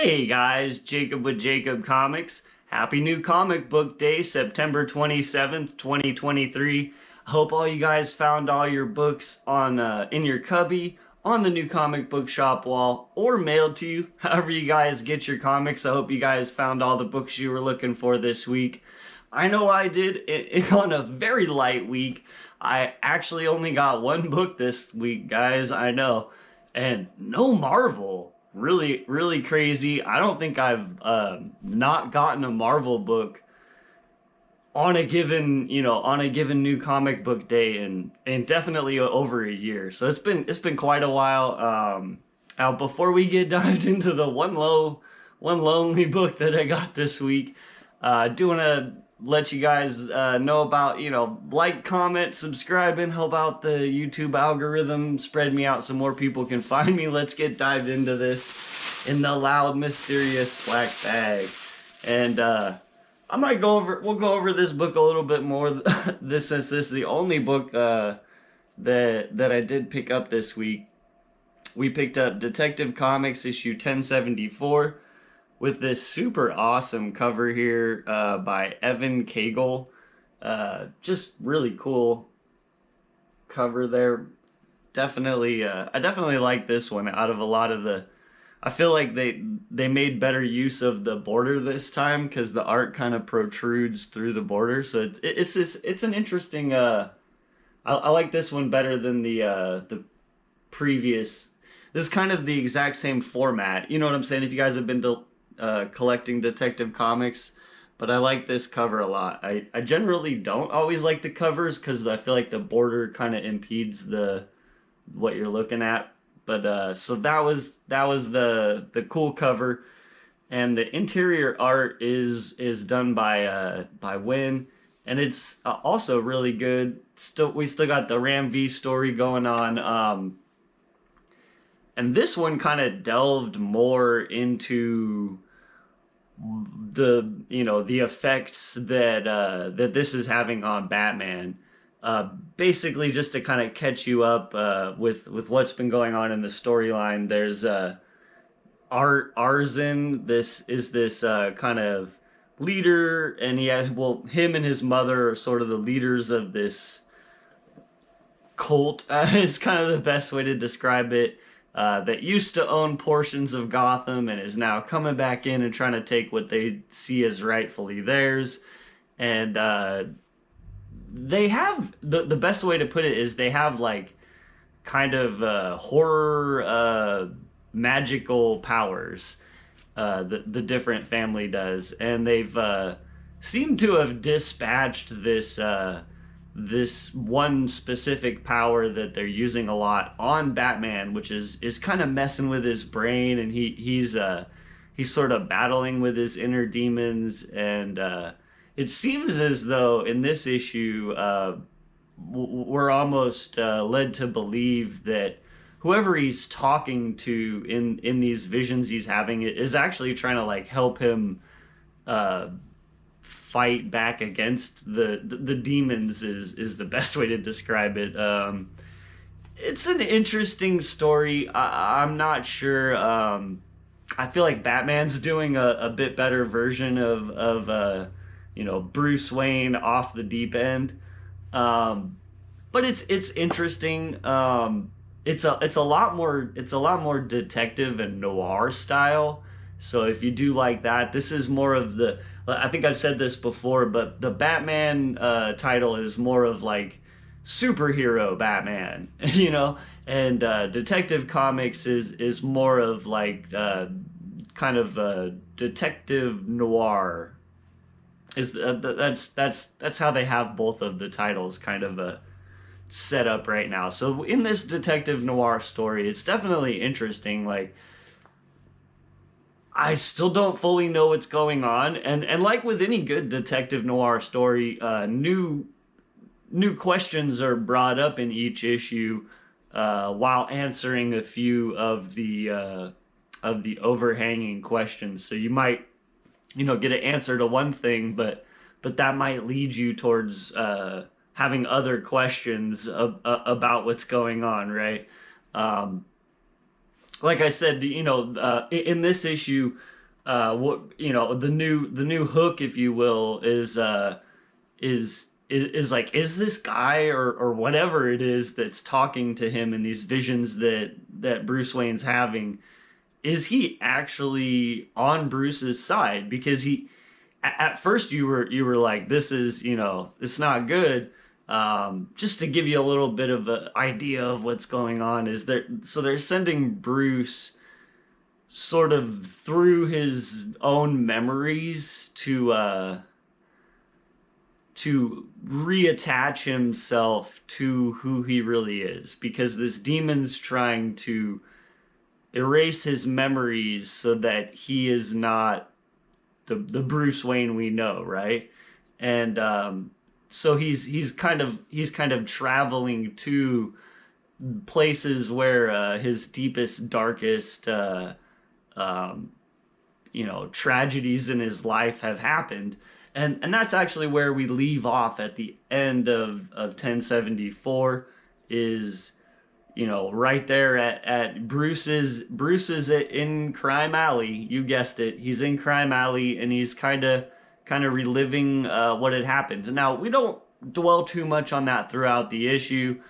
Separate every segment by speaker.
Speaker 1: Hey guys, Jacob with Jacob Comics. Happy New Comic Book Day, September 27th, 2023. I hope all you guys found all your books on in your cubby, on the new comic book shop wall, or mailed to you. However you guys get your comics, I hope you guys found all the books you were looking for this week. I know I did. On a very light week. I actually only got one book this week, guys. I know. And no Marvel. Really, really crazy. I don't think I've not gotten a Marvel book on a given, on a given new comic book day and definitely over a year. So it's been quite a while. Now before we get dived into the one lonely book that I got this week, I do want to let you guys know about, like, comment, subscribe, and help out the YouTube algorithm. Spread me out so more people can find me. Let's get dived into this in the loud, mysterious black bag. And we'll go over this book a little bit more. Since this is the only book that I did pick up this week. We picked up Detective Comics issue 1074. With this super awesome cover here by Evan Cagle. Just really cool cover there. Definitely, I definitely like this one out of a lot of the... I feel like they made better use of the border this time because the art kind of protrudes through the border. So it's an interesting... I like this one better than the previous... This is kind of the exact same format. You know what I'm saying? If you guys have been to... collecting Detective Comics, but I like this cover a lot. I generally don't always like the covers because I feel like the border kind of impedes what you're looking at. But so that was the cool cover, and the interior art is done by Win, and it's also really good. We still got the Ram V story going on. And this one kind of delved more into the effects that this is having on Batman. Basically, just to kind of catch you up with what's been going on in the storyline. There's Arzen. This is this kind of leader, and him and his mother are sort of the leaders of this cult. Is kind of the best way to describe it. That used to own portions of Gotham and is now coming back in and trying to take what they see as rightfully theirs. And they have, the best way to put it is they have like kind of horror magical powers. The different family does. And they've seemed to have dispatched this one specific power that they're using a lot on Batman, which is kind of messing with his brain, and he's sort of battling with his inner demons, and it seems as though in this issue we're almost led to believe that whoever he's talking to in these visions he's having is actually trying to like help him fight back against the demons is the best way to describe it. It's an interesting story. I'm not sure. I feel like Batman's doing a bit better version of Bruce Wayne off the deep end. But it's interesting. It's a lot more detective and noir style. So if you do like that, this is more of the... I think I've said this before, but the Batman title is more of like superhero Batman, and Detective Comics is more of like kind of detective noir. That's how they have both of the titles kind of set up right now. So in this detective noir story, it's definitely interesting. Like, I still don't fully know what's going on, and like with any good detective noir story, new questions are brought up in each issue, while answering a few of the overhanging questions. So you might, get an answer to one thing, but that might lead you towards having other questions about what's going on, right? like I said, in this issue, what the new hook, if you will, is like, is this guy or whatever it is that's talking to him in these visions that Bruce Wayne's having, is he actually on Bruce's side? Because at first you were like, this is, it's not good. Just to give you a little bit of an idea of what's going on, they're sending Bruce sort of through his own memories to reattach himself to who he really is, because this demon's trying to erase his memories so that he is not the Bruce Wayne we know, right? And so he's kind of traveling to places where his deepest, darkest, um, tragedies in his life have happened. And that's actually where we leave off at the end of 1074, is, right there at Bruce's in Crime Alley. You guessed it. He's in Crime Alley, and he's kind of reliving what had happened. Now, we don't dwell too much on that throughout the issue.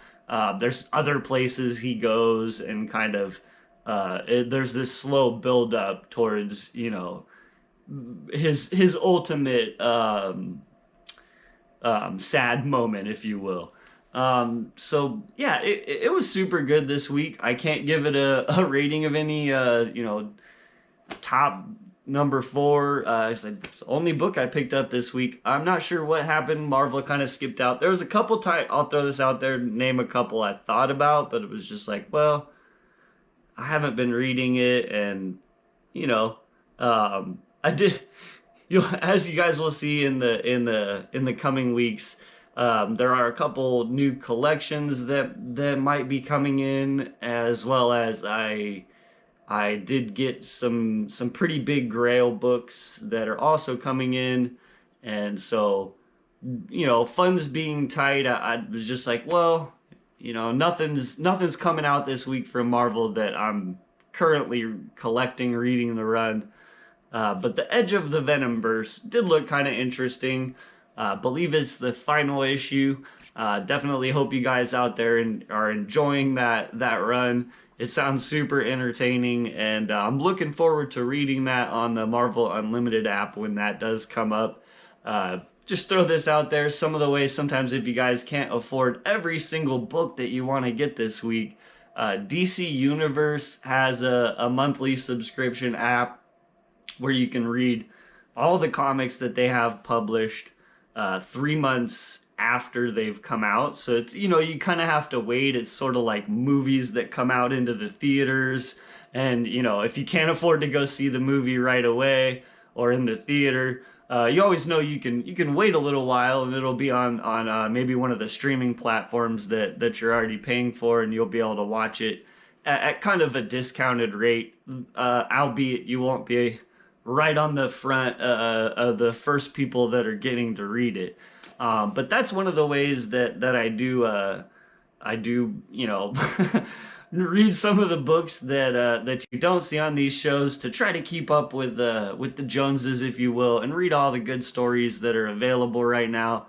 Speaker 1: There's other places he goes, and there's this slow build up towards, his ultimate sad moment, if you will. So yeah, it was super good this week. I can't give it a rating of any top number 4. It's like the only book I picked up this week. I'm not sure what happened. Marvel kind of skipped out. There was a couple I'll throw this out there, name a couple I thought about, but it was just like, well, I haven't been reading it, and I did. As you guys will see in the coming weeks, there are a couple new collections that might be coming in, as well as I did get some pretty big Grail books that are also coming in, and so, funds being tight, I was just like, well, nothing's coming out this week from Marvel that I'm currently collecting, reading the run. But the Edge of the Venomverse did look kind of interesting. Believe it's the final issue. Definitely hope you guys out there are enjoying that run. It sounds super entertaining, and I'm looking forward to reading that on the Marvel Unlimited app when that does come up. Just throw this out there. Some of the ways, sometimes if you guys can't afford every single book that you want to get this week, DC Universe has a monthly subscription app where you can read all the comics that they have published 3 months after they've come out. So it's, you kind of have to wait. It's sort of like movies that come out into the theaters, and if you can't afford to go see the movie right away or in the theater, you always know you can wait a little while, and it'll be on maybe one of the streaming platforms that you're already paying for, and you'll be able to watch it at kind of a discounted rate, albeit you won't be right on the front of the first people that are getting to read it. But that's one of the ways that I do read some of the books that you don't see on these shows, to try to keep up with the Joneses, if you will, and read all the good stories that are available right now.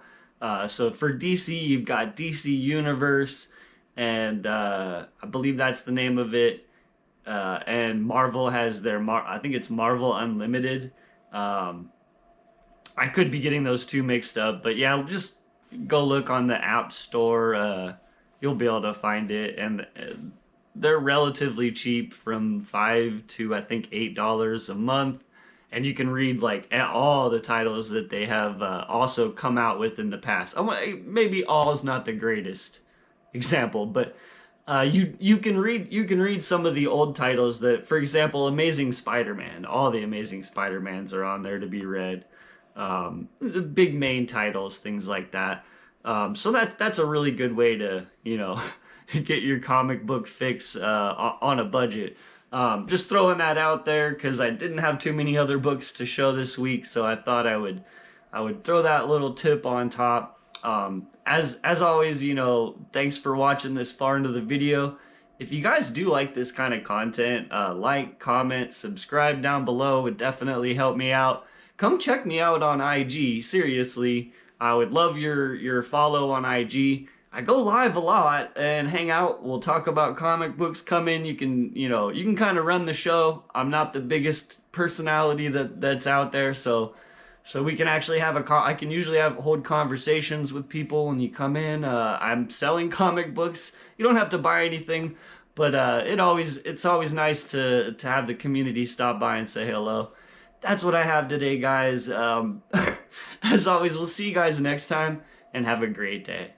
Speaker 1: So for DC, you've got DC Universe, and I believe that's the name of it. And Marvel has I think it's Marvel Unlimited. I could be getting those two mixed up, but yeah, just go look on the App Store. You'll be able to find it, and they're relatively cheap, from $5 to I think $8 a month, and you can read like all the titles that they have also come out with in the past. Maybe all is not the greatest example, but you can read some of the old titles that, for example, Amazing Spider-Man. All the Amazing Spider-Mans are on there to be read. The big main titles, things like that. So that's a really good way to get your comic book fix on a budget. Just throwing that out there because I didn't have too many other books to show this week, so I thought I would throw that little tip on top. As always, thanks for watching this far into the video. if you guys do like this kind of content, like, comment, subscribe down below would definitely help me out. Come check me out on IG. Seriously, I would love your follow on IG. I go live a lot and hang out. We'll talk about comic books. Come in. You can, you can kind of run the show. I'm not the biggest personality that's out there, so we can actually have I can usually hold conversations with people when you come in. I'm selling comic books. You don't have to buy anything, but it's always nice to have the community stop by and say hello. That's what I have today, guys. As always, we'll see you guys next time, and have a great day.